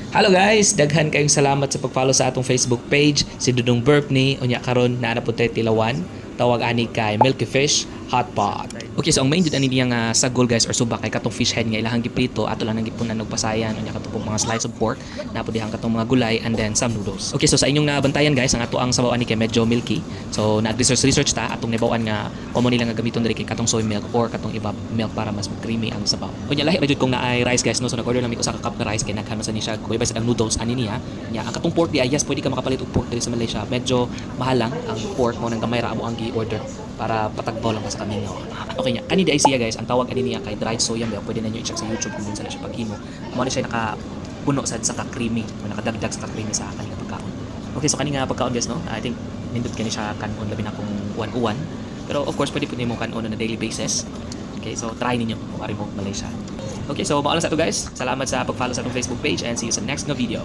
Hello guys, daghan kayong salamat sa pag-follow sa atong Facebook page. Si Dudong Burp ni unya karon na po tayo tilawan. Tawag ani kay Milky Fish Hot Pot. Okay, so ang main jud ani niya nga sagol guys or suba kay katong fish head nga ilahang giprito ato lang nang gipunan og pasayan unya katong mga slice of pork na po dihang katong mga gulay and then some noodles. Okay, so sa inyong nabantayan guys ang ato ang sabaw ani kay medyo milky. So nag-research ta atong nibawan nga common nila nga gamiton diri kay katong soy milk or katong iba milk para mas creamy ang sabaw. Unya lahi ra jud kung naay rice guys no, so nag-order lang mi usa ka cup na rice kay naghan man sa ni siya kuy sa noodles ani niya. Nya ang katong pork di ay yes pwede ka makapalit og pork diri sa Malaysia. Medyo mahal lang ang pork mo nang gamay ra amo ang gi-order para patagbaw lang sa kami no. Okay nya kani di ay siya guys ang tawag ani niya kay dried soya milk. Pwede na niyo i-check sa YouTube kung saan siya paghimo. Mo ni siya nakapuno sad sa ka-creamy o nakadagdag sa ka-creamy sa kanang pagkaon. Okay, so kani nga pagkaon guys no, I think nindot kani siya kanon labi na kung uwan-uwan. Pero of course pwede pud nimo kanon on a daily basis. Okay, so try ninyo kung ari mo Malaysia. Okay, so mao lang sa ito guys. Salamat sa pag-follow sa atong Facebook page and see you sa next nga video.